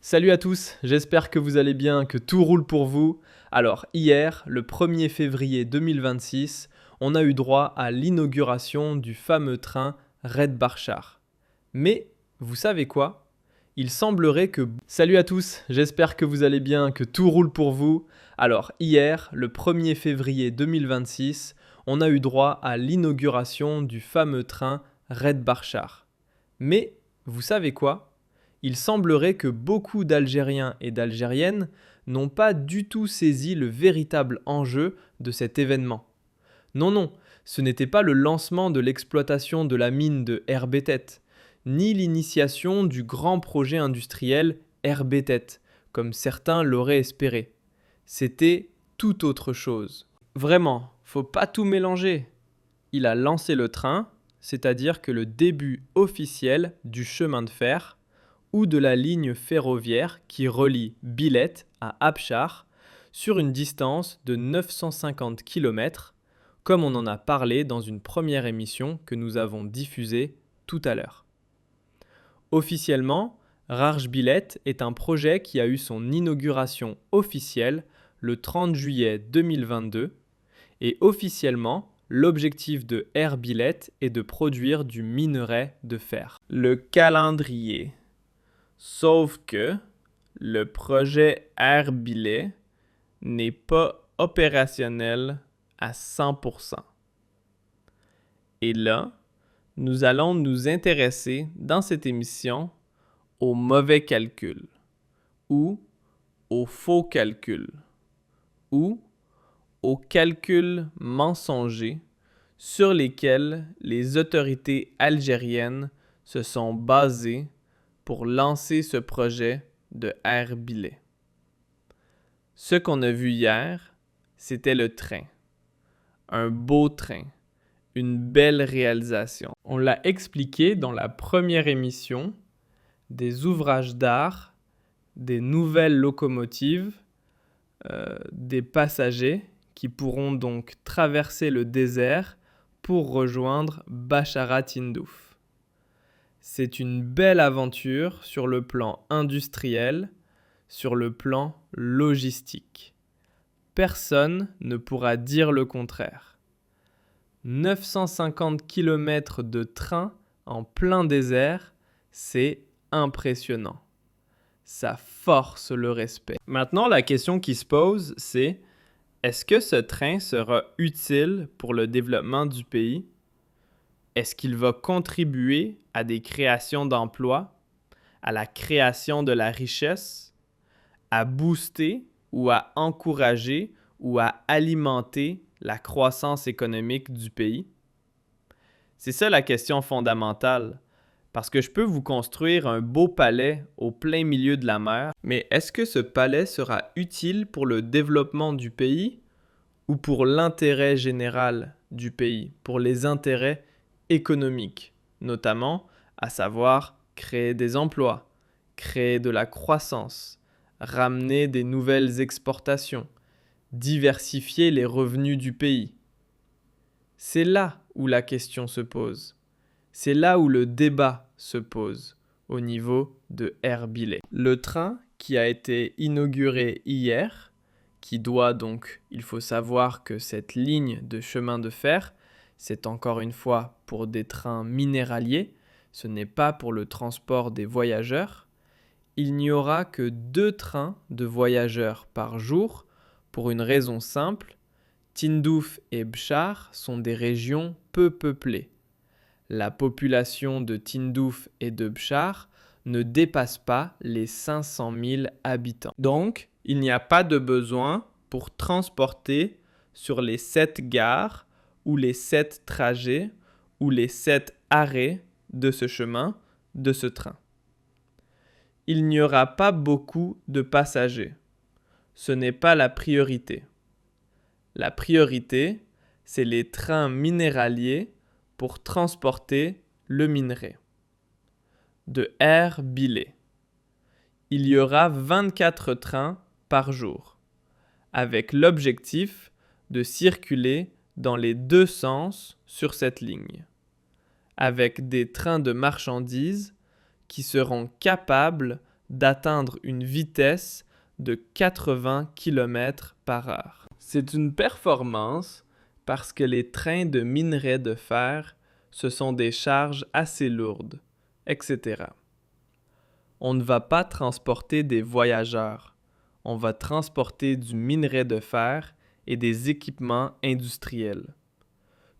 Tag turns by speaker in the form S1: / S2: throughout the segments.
S1: Salut à tous, j'espère que vous allez bien, que tout roule pour vous. Alors hier, le 1er février 2026, on a eu droit à l'inauguration du fameux train Red Barchar. Mais vous savez quoi? Il semblerait que... Salut à tous, j'espère que vous allez bien, que tout roule pour vous. Alors hier, le 1er février 2026, on a eu droit à l'inauguration du fameux train Red Barchar. Mais vous savez quoi? Il semblerait que beaucoup d'Algériens et d'Algériennes n'ont pas du tout saisi le véritable enjeu de cet événement. Non, ce n'était pas le lancement de l'exploitation de la mine de Herbétet, ni l'initiation du grand projet industriel Herbétet, comme certains l'auraient espéré. C'était tout autre chose. Vraiment, faut pas tout mélanger. Il a lancé le train, c'est-à-dire que le début officiel du chemin de fer, ou de la ligne ferroviaire qui relie Bilet à Abchar sur une distance de 950 km, comme on en a parlé dans une première émission que nous avons diffusée tout à l'heure. Officiellement, Rarj Bilet est un projet qui a eu son inauguration officielle le 30 juillet 2022 et officiellement, l'objectif de Air Bilet est de produire du minerai de fer. Le calendrier. Sauf que le projet Air Bilet n'est pas opérationnel à 100%. Et là, nous allons nous intéresser dans cette émission au mauvais calcul, ou au faux calcul, ou aux calculs mensongers sur lesquels les autorités algériennes se sont basées pour lancer ce projet de Air Bilet. Ce qu'on a vu hier, c'était le train. Un beau train. Une belle réalisation. On l'a expliqué dans la première émission, des ouvrages d'art, des nouvelles locomotives, des passagers qui pourront donc traverser le désert pour rejoindre Bachara Tindouf. C'est une belle aventure sur le plan industriel, sur le plan logistique. Personne ne pourra dire le contraire. 950 km de train en plein désert, c'est impressionnant. Ça force le respect. Maintenant, la question qui se pose, c'est est-ce que ce train sera utile pour le développement du pays? Est-ce qu'il va contribuer à des créations d'emplois, à la création de la richesse, à booster ou à encourager ou à alimenter la croissance économique du pays? C'est ça la question fondamentale, parce que je peux vous construire un beau palais au plein milieu de la mer, mais est-ce que ce palais sera utile pour le développement du pays ou pour l'intérêt général du pays, pour les intérêts économique, notamment à savoir créer des emplois, créer de la croissance, ramener des nouvelles exportations, diversifier les revenus du pays. C'est là où la question se pose. C'est là où le débat se pose au niveau de Air Bilet. Le train qui a été inauguré hier, qui doit donc, il faut savoir que cette ligne de chemin de fer, c'est encore une fois pour des trains minéraliers, ce n'est pas pour le transport des voyageurs. Il n'y aura que 2 trains de voyageurs par jour pour une raison simple. Tindouf et Bchar sont des régions peu peuplées. La population de Tindouf et de Bchar ne dépasse pas les 500 000 habitants. Donc, il n'y a pas de besoin pour transporter sur les 7 gares ou les 7 trajets ou les 7 arrêts de ce chemin, de ce train. Il n'y aura pas beaucoup de passagers. Ce n'est pas la priorité. La priorité, c'est les trains minéraliers pour transporter le minerai. De Air Bilet. Il y aura 24 trains par jour, avec l'objectif de circuler dans les 2 sens sur cette ligne, avec des trains de marchandises qui seront capables d'atteindre une vitesse de 80 km/h. C'est une performance parce que les trains de minerai de fer, ce sont des charges assez lourdes, etc. On ne va pas transporter des voyageurs, on va transporter du minerai de fer et des équipements industriels.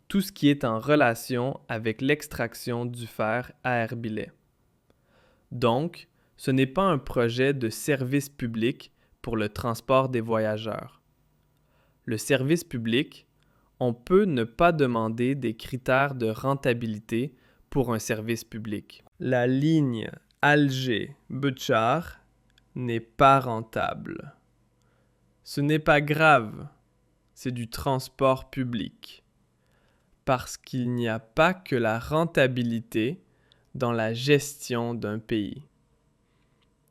S1: Tout ce qui est en relation avec l'extraction du fer à Erbilay. Donc, ce n'est pas un projet de service public pour le transport des voyageurs. Le service public, on peut ne pas demander des critères de rentabilité pour un service public. La ligne Alger-Betchar n'est pas rentable. Ce n'est pas grave, c'est du transport public. Parce qu'il n'y a pas que la rentabilité dans la gestion d'un pays.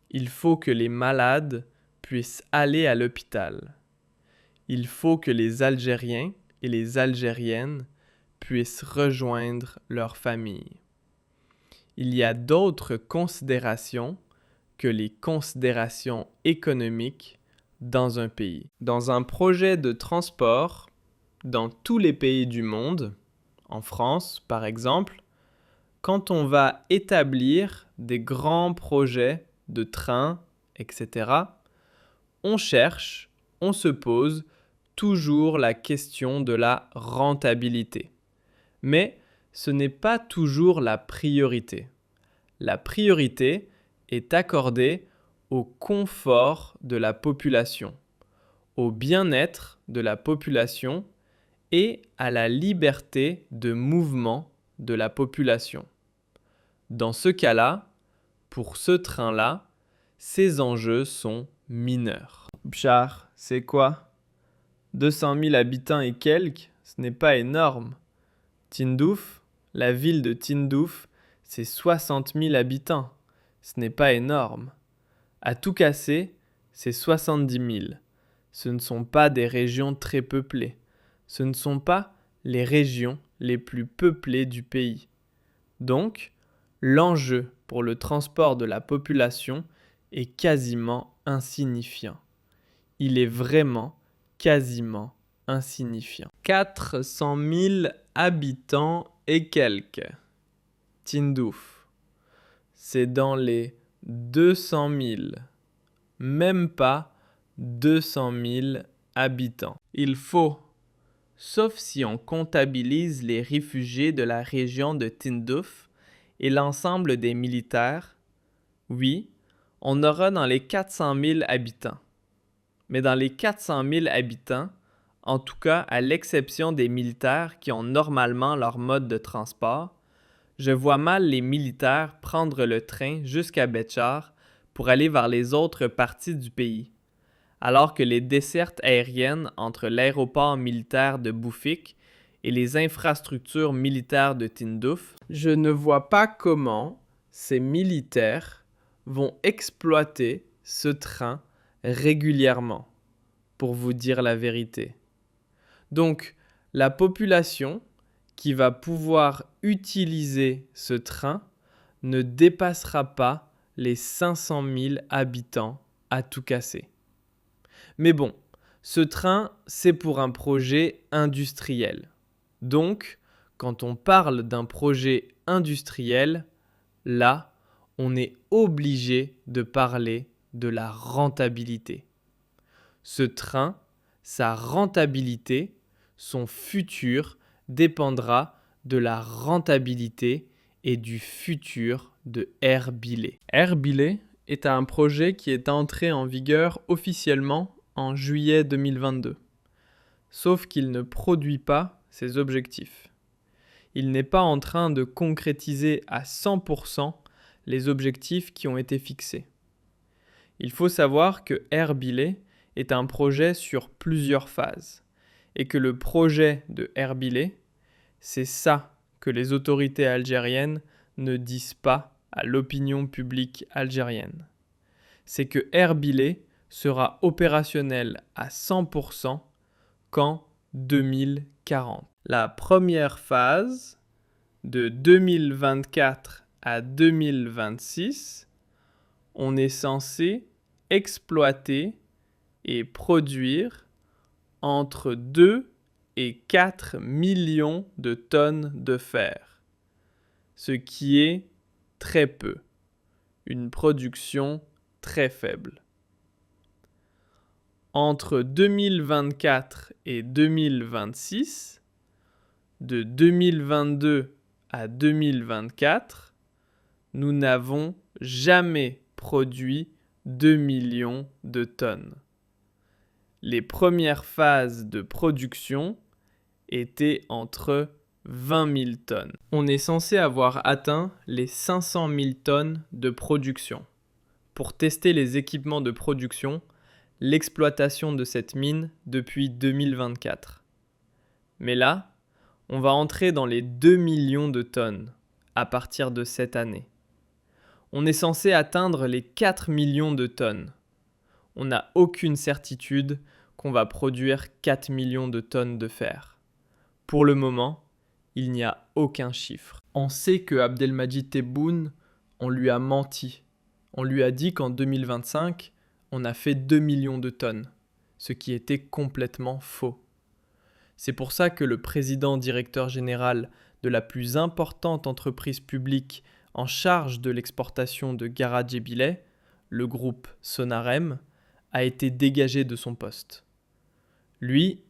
S1: Il faut que les malades puissent aller à l'hôpital. Il faut que les Algériens et les Algériennes puissent rejoindre leur famille. Il y a d'autres considérations que les considérations économiques dans un pays. Dans un projet de transport, dans tous les pays du monde, en France par exemple, quand on va établir des grands projets de trains, etc., on se pose toujours la question de la rentabilité. Mais ce n'est pas toujours la priorité. La priorité est accordée au confort de la population, au bien-être de la population et à la liberté de mouvement de la population. Dans ce cas-là, pour ce train-là, ces enjeux sont mineurs. Bchar, c'est quoi? 200 000 habitants et quelques, ce n'est pas énorme. Tindouf, la ville de Tindouf, c'est 60 000 habitants. Ce n'est pas énorme. À tout casser, c'est 70 000. Ce ne sont pas des régions très peuplées. Ce ne sont pas les régions les plus peuplées du pays. Donc, l'enjeu pour le transport de la population est quasiment insignifiant. Il est vraiment quasiment insignifiant. 400 000 habitants et quelques. Tindouf. C'est dans les 200 000. Même pas 200 000 habitants. Il faut, sauf si on comptabilise les réfugiés de la région de Tindouf et l'ensemble des militaires, oui, on aura dans les 400 000 habitants. Mais dans les 400 000 habitants, en tout cas à l'exception des militaires qui ont normalement leur mode de transport, je vois mal les militaires prendre le train jusqu'à Betchar pour aller vers les autres parties du pays, alors que les dessertes aériennes entre l'aéroport militaire de Boufik et les infrastructures militaires de Tindouf, je ne vois pas comment ces militaires vont exploiter ce train régulièrement, pour vous dire la vérité. Donc, la population qui va pouvoir utiliser ce train ne dépassera pas les 500 000 habitants à tout casser. Mais bon, ce train, c'est pour un projet industriel. Donc, quand on parle d'un projet industriel, là, on est obligé de parler de la rentabilité. Ce train, sa rentabilité, son futur dépendra de la rentabilité et du futur de Erbilay. Erbilay est un projet qui est entré en vigueur officiellement en juillet 2022. Sauf qu'il ne produit pas ses objectifs. Il n'est pas en train de concrétiser à 100% les objectifs qui ont été fixés. Il faut savoir que Erbilay est un projet sur plusieurs phases et que le projet de Erbilay, c'est ça que les autorités algériennes ne disent pas à l'opinion publique algérienne. C'est que Erbilay sera opérationnel à 100% qu'en 2040. La première phase, de 2024 à 2026, on est censé exploiter et produire entre 2 et 4 millions de tonnes de fer, ce qui est très peu, une production très faible. Entre 2024 et 2026, de 2022 à 2024, nous n'avons jamais produit 2 millions de tonnes. Les premières phases de production étaient entre 20 000 tonnes. On est censé avoir atteint les 500 000 tonnes de production. Pour tester les équipements de production, l'exploitation de cette mine depuis 2024. Mais là, on va entrer dans les 2 millions de tonnes à partir de cette année. On est censé atteindre les 4 millions de tonnes. On n'a aucune certitude qu'on va produire 4 millions de tonnes de fer. Pour le moment, il n'y a aucun chiffre. On sait que Abdelmadjid Tebboune, on lui a menti. On lui a dit qu'en 2025, on a fait 2 millions de tonnes, ce qui était complètement faux. C'est pour ça que le président directeur général de la plus importante entreprise publique en charge de l'exportation de Gara-Djebileh, le groupe Sonarem, a été dégagé de son poste. Lui,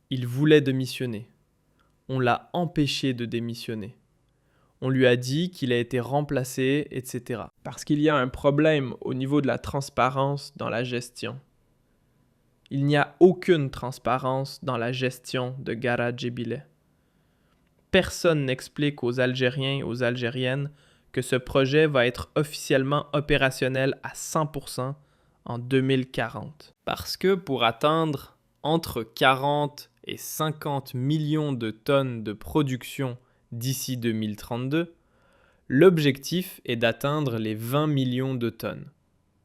S1: il voulait démissionner. On l'a empêché de démissionner. On lui a dit qu'il a été remplacé, etc. Parce qu'il y a un problème au niveau de la transparence dans la gestion. Il n'y a aucune transparence dans la gestion de Gara-Djebileh. Personne n'explique aux Algériens et aux Algériennes que ce projet va être officiellement opérationnel à 100% en 2040. Parce que pour atteindre entre 40 et 50 millions de tonnes de production d'ici 2032, l'objectif est d'atteindre les 20 millions de tonnes.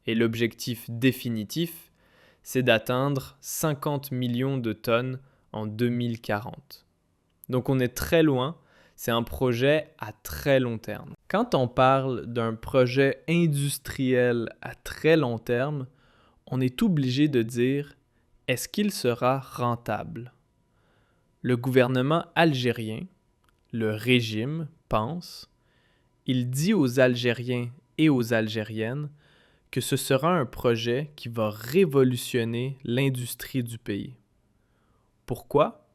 S1: Et l'objectif définitif, c'est d'atteindre 50 millions de tonnes en 2040. Donc on est très loin, c'est un projet à très long terme. Quand on parle d'un projet industriel à très long terme, on est obligé de dire est-ce qu'il sera rentable? Le gouvernement algérien, le régime, pense, il dit aux Algériens et aux Algériennes que ce sera un projet qui va révolutionner l'industrie du pays. Pourquoi?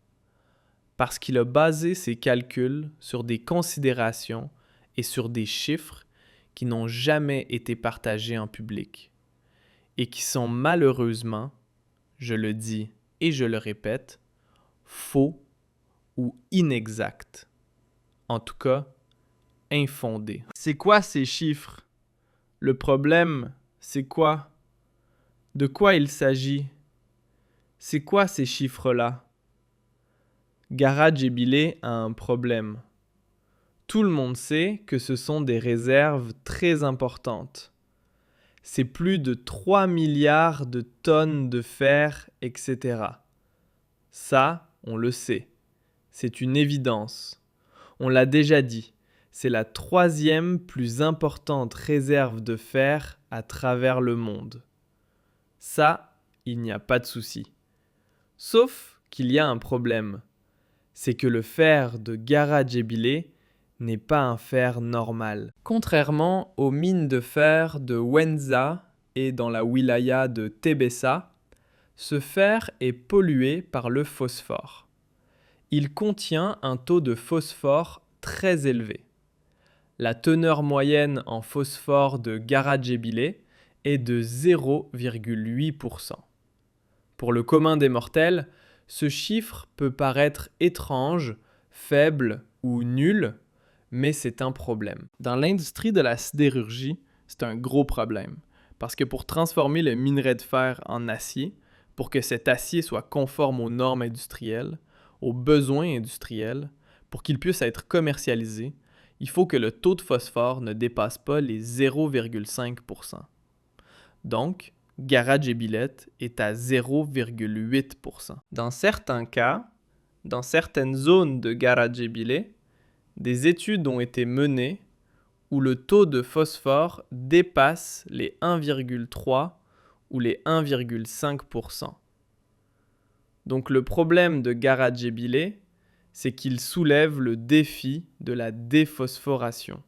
S1: Parce qu'il a basé ses calculs sur des considérations et sur des chiffres qui n'ont jamais été partagés en public et qui sont malheureusement, je le dis et je le répète, faux ou inexacts. En tout cas, infondés. C'est quoi ces chiffres? Le problème, c'est quoi? De quoi il s'agit? C'est quoi ces chiffres-là? Gara-Djebileh a un problème. Tout le monde sait que ce sont des réserves très importantes. C'est plus de 3 milliards de tonnes de fer, etc. Ça, on le sait. C'est une évidence. On l'a déjà dit. C'est la 3e plus importante réserve de fer à travers le monde. Ça, il n'y a pas de souci. Sauf qu'il y a un problème. C'est que le fer de Gara-Djebileh n'est pas un fer normal. Contrairement aux mines de fer de Wenza et dans la wilaya de Tébessa, ce fer est pollué par le phosphore. Il contient un taux de phosphore très élevé. La teneur moyenne en phosphore de Gara-Djebileh est de 0,8%. Pour le commun des mortels, ce chiffre peut paraître étrange, faible ou nul, mais c'est un problème. Dans l'industrie de la sidérurgie, c'est un gros problème, parce que pour transformer le minerai de fer en acier, pour que cet acier soit conforme aux normes industrielles, aux besoins industriels, pour qu'il puisse être commercialisé, il faut que le taux de phosphore ne dépasse pas les 0,5%. Donc, Gara-Djebileh est à 0,8%. Dans certains cas, dans certaines zones de Gara-Djebileh, des études ont été menées où le taux de phosphore dépasse les 1,3 ou les 1,5%. Donc le problème de Garad-Gedibile, c'est qu'il soulève le défi de la déphosphoration.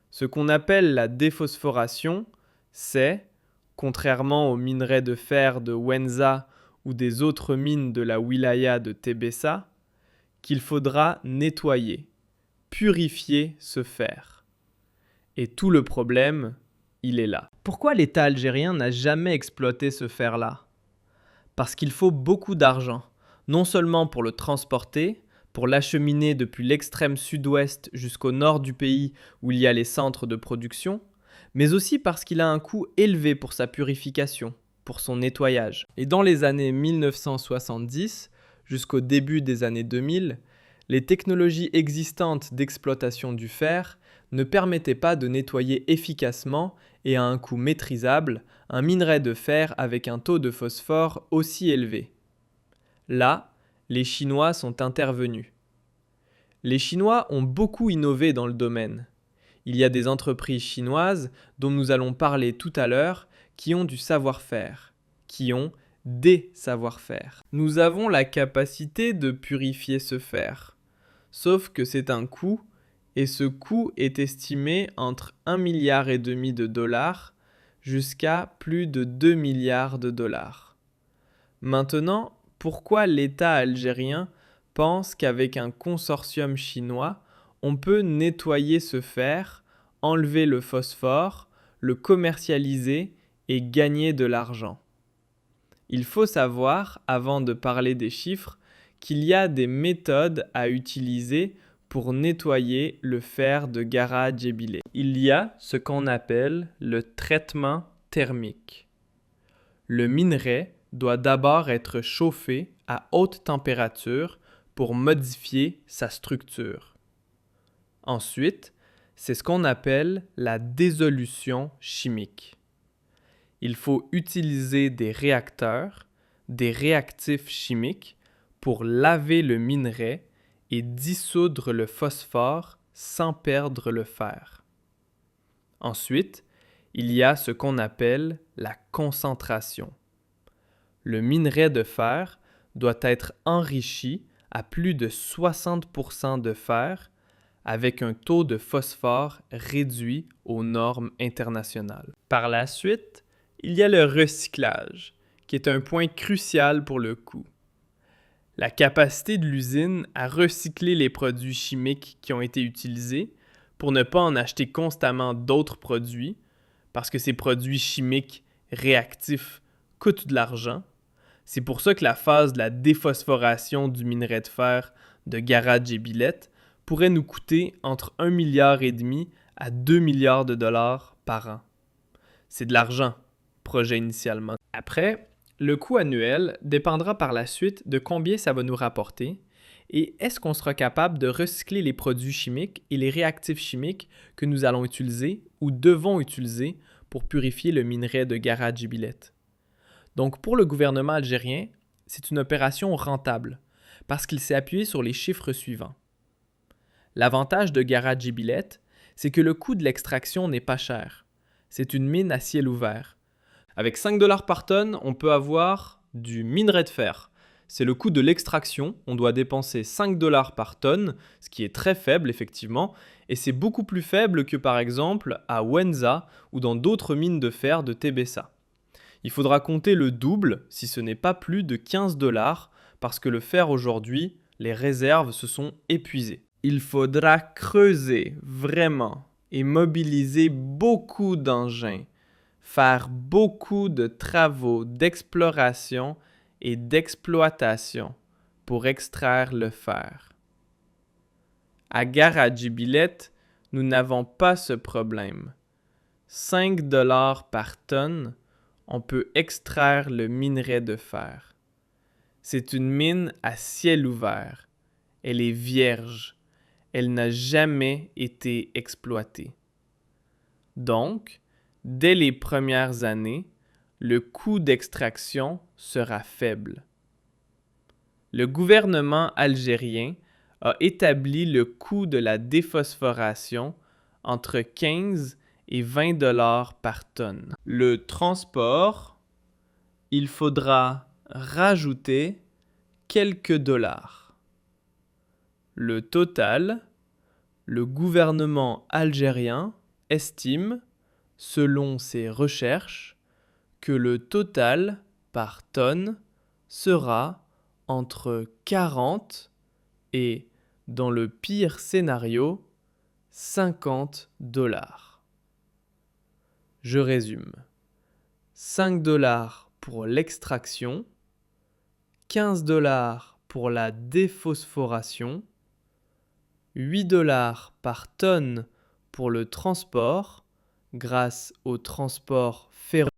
S1: Ce qu'on appelle la déphosphoration, c'est, contrairement aux minerais de fer de Wenza ou des autres mines de la wilaya de Tébessa, qu'il faudra nettoyer, purifier ce fer. Et tout le problème, il est là. Pourquoi l'État algérien n'a jamais exploité ce fer-là ? Parce qu'il faut beaucoup d'argent, non seulement pour le transporter, pour l'acheminer depuis l'extrême sud-ouest jusqu'au nord du pays où il y a les centres de production, mais aussi parce qu'il a un coût élevé pour sa purification, pour son nettoyage. Et dans les années 1970 jusqu'au début des années 2000, les technologies existantes d'exploitation du fer ne permettaient pas de nettoyer efficacement et à un coût maîtrisable un minerai de fer avec un taux de phosphore aussi élevé. Là, les Chinois sont intervenus. Les Chinois ont beaucoup innové dans le domaine. Il y a des entreprises chinoises dont nous allons parler tout à l'heure qui ont du savoir-faire, qui ont des savoir-faire. Nous avons la capacité de purifier ce fer. Sauf que c'est un coût, et ce coût est estimé entre 1,5 milliard de dollars jusqu'à plus de 2 milliards de dollars. Maintenant, pourquoi l'État algérien pense qu'avec un consortium chinois, on peut nettoyer ce fer, enlever le phosphore, le commercialiser et gagner de l'argent? Il faut savoir, avant de parler des chiffres, qu'il y a des méthodes à utiliser pour nettoyer le fer de Garad-Gedibile. Il y a ce qu'on appelle le traitement thermique. Le minerai doit d'abord être chauffé à haute température pour modifier sa structure. Ensuite, c'est ce qu'on appelle la dissolution chimique. Il faut utiliser des réacteurs, des réactifs chimiques pour laver le minerai et dissoudre le phosphore sans perdre le fer. Ensuite, il y a ce qu'on appelle la concentration. Le minerai de fer doit être enrichi à plus de 60% de fer avec un taux de phosphore réduit aux normes internationales. Par la suite, il y a le recyclage, qui est un point crucial pour le coût. La capacité de l'usine à recycler les produits chimiques qui ont été utilisés pour ne pas en acheter constamment d'autres produits, parce que ces produits chimiques réactifs coûtent de l'argent. C'est pour ça que la phase de la déphosphoration du minerai de fer de Garad-Gedibile pourrait nous coûter entre 1,5 milliard à 2 milliards de dollars par an. C'est de l'argent, projet initialement. Après, le coût annuel dépendra par la suite de combien ça va nous rapporter et est-ce qu'on sera capable de recycler les produits chimiques et les réactifs chimiques que nous allons utiliser ou devons utiliser pour purifier le minerai de Garad-Gedibile. Donc pour le gouvernement algérien, c'est une opération rentable parce qu'il s'est appuyé sur les chiffres suivants. L'avantage de Garad-Gedibile, c'est que le coût de l'extraction n'est pas cher. C'est une mine à ciel ouvert. Avec 5 $ par tonne, on peut avoir du minerai de fer. C'est le coût de l'extraction. On doit dépenser 5 $ par tonne, ce qui est très faible effectivement, et c'est beaucoup plus faible que par exemple à Wenza ou dans d'autres mines de fer de Tébessa. Il faudra compter le double, si ce n'est pas plus de 15 $, parce que le fer aujourd'hui, les réserves se sont épuisées. Il faudra creuser vraiment et mobiliser beaucoup d'engins, faire beaucoup de travaux d'exploration et d'exploitation pour extraire le fer. À Garad-Gedibile, nous n'avons pas ce problème. 5 $ par tonne, on peut extraire le minerai de fer. C'est une mine à ciel ouvert. Elle est vierge. Elle n'a jamais été exploitée. Donc, dès les premières années, le coût d'extraction sera faible. Le gouvernement algérien a établi le coût de la déphosphoration entre 15 et 20 dollars par tonne. Le transport, il faudra rajouter quelques dollars. Le total, le gouvernement algérien estime, selon ses recherches, que le total par tonne sera entre 40 et, dans le pire scénario, 50 dollars. Je résume. 5 dollars pour l'extraction, 15 dollars pour la déphosphoration, 8 dollars par tonne pour le transport grâce au transport ferroviaire